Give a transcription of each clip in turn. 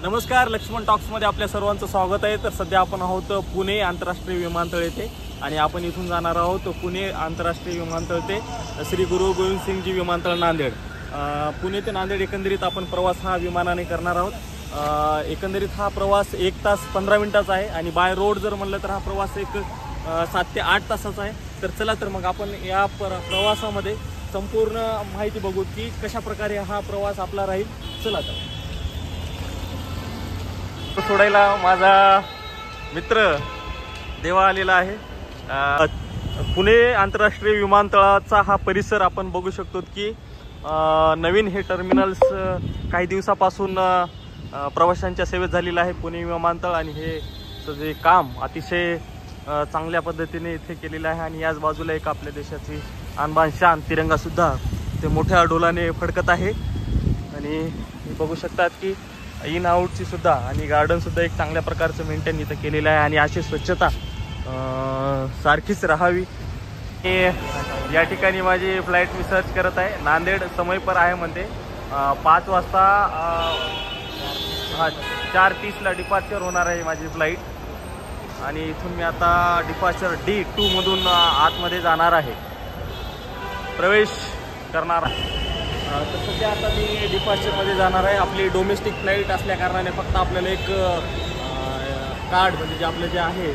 नमस्कार, लक्ष्मण टॉक्समध्ये आपल्या सर्वांचं स्वागत आहे। तर सध्या आपण आहोत पुणे आंतरराष्ट्रीय विमानतळ येथे आणि आपण इथून जाणार आहोत पुणे आंतरराष्ट्रीय विमानतळ ते श्री गुरु गोविंद सिंगजी विमानतळ नांदेड। पुणे ते नांदेड एकंदरीत आपण प्रवास हा विमानाने करणार आहोत। एकंदरीत हा प्रवास 1 तास 15 मिनिटाचा आहे आणि बाय रोड जर म्हणलं तर हा प्रवास एक 7 ते 8 तासाचा आहे। तर चला तर मग आपण या प्रवासामध्ये संपूर्ण माहिती बघू की कशा प्रकारे हा प्रवास आपला राहील। चला तर सोडायला माझा मित्र देवा आलेला आहे। पुणे आंतरराष्ट्रीय विमानतळाचा हा परिसर आपण बघू शकतो की नवीन हे टर्मिनल्स काही दिवसापासून प्रवाशांच्या सेवेत झालेलं आहे पुणे विमानतळ आणि हे जे काम अतिशय चांगल्या पद्धतीने इथे केलेलं आहे। आणि याच बाजूला एक आपल्या देशाची आणबान शान तिरंगा सुद्धा ते मोठ्या डोलाने फडकत आहे। आणि बघू शकतात की इन आउटची सुद्धा आणि गार्डन सुद्धा एक चांगल्या प्रकारचं मेंटेन इथं केलेलं आहे आणि अशी स्वच्छता सारखीच राहावी। या ठिकाणी माझी फ्लाईट मी सर्च करत आहे। नांदेड समय पर आहे म्हणते 5 वाजता 4:30ला डिपार्चर होणार आहे माझी फ्लाईट आणि इथून मी आता डिपार्चर D2 मधून आतमध्ये जाणार आहे, प्रवेश करणार आहे। तर सध्या आता मी डिपार्चरमध्ये जाणार आहे। आपली डोमेस्टिक फ्लाईट असल्या कारणाने फक्त आपल्याला एक कार्ड म्हणजे जे आहे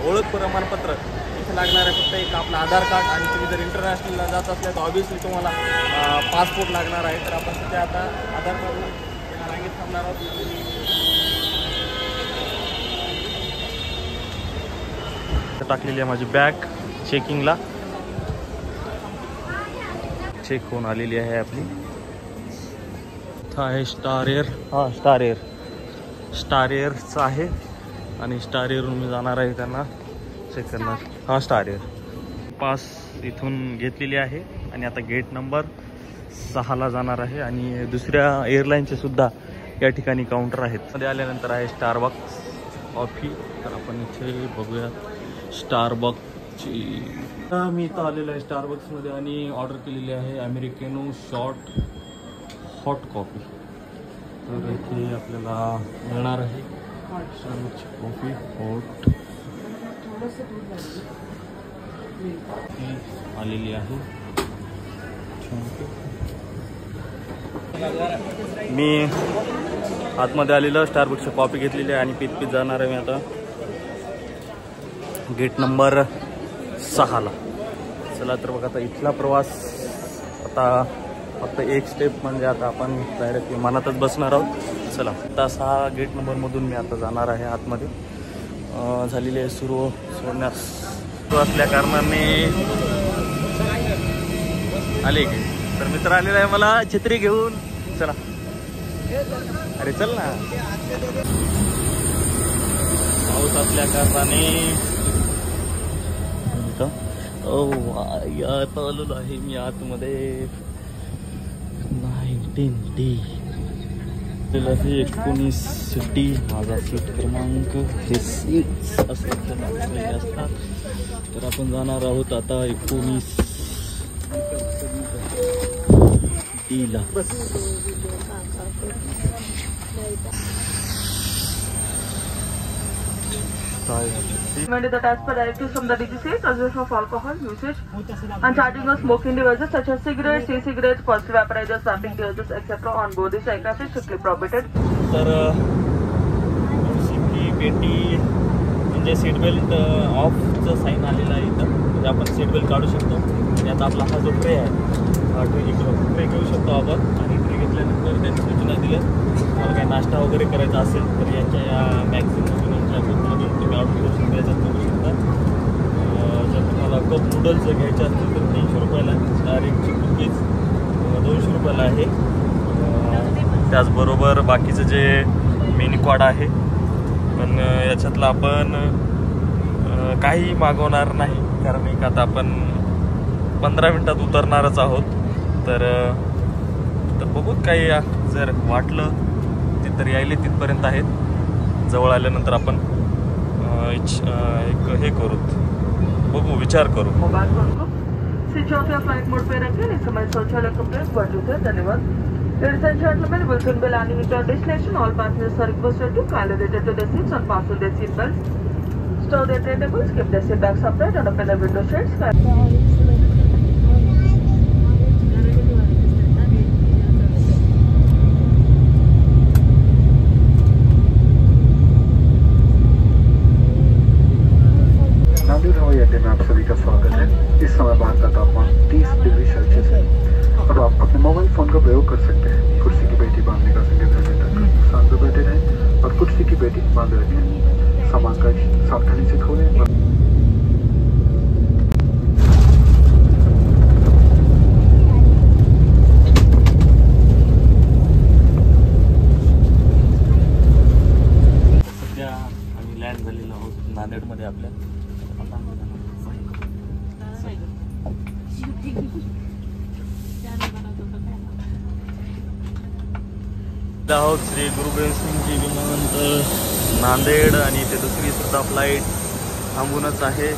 ओळख प्रमाणपत्र इथे लागणार आहे, फक्त एक आपलं आधार कार्ड। आणि तुम्ही जर इंटरनॅशनलला जात असल्या तर ऑब्व्हियसली तुम्हाला पासपोर्ट लागणार आहे। तर आपण सध्या आता आधार कार्ड रांगेत थांबणार आहोत। टाकलेली आहे माझी बॅग चेकिंगला, चेक होऊन आलेली आहे आपली। आहे स्टार एअर, स्टार एअरचं आहे आणि स्टार एअरहून मी जाणार आहे त्यांना चेक करणार। स्टार एअर पास इथून घेतलेली आहे आणि आता गेट नंबर 6ला जाणार आहे। आणि दुसऱ्या एअरलाईनचे सुद्धा या ठिकाणी काउंटर आहेत। मध्ये आल्यानंतर आहे स्टारबक्स कॉफी। तर आपण इथे बघूयात स्टारबक्सची। मी इथं आलेलो आहे स्टारबक्समध्ये आणि ऑर्डर केलेली आहे अमेरिकेनो शॉर्ट हॉट कॉफी। तर इथे आपल्याला मिळणार आहे स्टारबक्सची कॉफी हॉट आलेली आहे। मी आतमध्ये आलेलं स्टारबक्सची कॉफी घेतलेली आहे आणि पीत जाणार आहे मी आता गेट नंबर 6ला। चला तर बघा, आता इथला प्रवास आता फक्त एक स्टेप म्हणजे आता आपण डायरेक्ट विमानातच बसणार आहोत। चला आता 6 गेट नंबरमधून मी आता जाणार आहे आतमध्ये। झालेली आहे सोडण्यास असल्या कारणाने आले की तर मित्र आलेला आहे मला छत्री घेऊन। चला अरे चल ना, पाऊस असल्या कारणाने यात आलेलो आहे मी आतमध्ये। 19D 19D माझा सीट क्रमांक हे सीट्स असतात। तर आपण जाणार आहोत आता 19Dला। Recommended that as per directives from the DGCA, consumption of alcohol, usage and charging of smoking devices such as cigarettes, e-cigarettes, positive vaporizers, vaping devices, etc. on board this aircraft is strictly prohibited. तर CPT म्हणजे seat belt ऑफचं sine आलेलं आहे इथं, म्हणजे आपण seat belt काढू शकतो। आणि आता आपला हा जो ट्रे आहे ट्रे घेऊ शकतो आपण। आणि ट्रे घेतल्यानंतर त्यांनी सूचना दिल्या मला काही नाश्ता वगैरे करायचा असेल तर यांच्या या मॅक्झिममधून तुम्ही ऑर्डर करू शकता, याच्यात करू शकता। जर तुम्हाला कप नूडल्स घ्यायचे असतील तर 300 रुपयाला, डायरेक्टची कुकीज 200 रुपयाला आहे। त्याचबरोबर बाकीचं जे मेन्यू कार्ड आहे, पण याच्यातलं आपण काही मागवणार नाही कारण एक आता आपण 15 मिनटात उतरणारच आहोत। तर बघूत काही जर वाटलं तर यायले तिथपर्यंत आहेत। जवळ आल्यानंतर आपण एक हे करू, बघू, विचार करू। स्विच ऑफ या फ्लाइट मोड पे रखें। इस समय शौचालय का प्रयोग वर्जित है। धन्यवाद। Ladies and gentlemen, we'll soon be landing into our destination. All passengers are requested to kindly return to their seats and fasten their seatbelts. Stow their tray tables, keep their seat backs upright and open the window shades. Nanded हवाई अड्डे में आप सभी का स्वागत है। इस समय बाहर का तापमान 30 डिग्री सेल्सियस है। अब आप अपने मोबाइल फोन का प्रयोग कर सकते हैं। कुर्सी की पेटी बांधने का संकेत रहने तक स्थान पर बैठे रहें और कुर्सी की पेटी बांध रखें। सामान का सावधानी से खोलें। सध्या आम्ही लँड झालेलो आहोत नांदेडमध्ये आपल्या आहोत श्री गुरु गोविंद सिंगजी विमानतळ नांदेड आणि इथे दुसरी सुद्धा फ्लाईट थांबूनच आहे.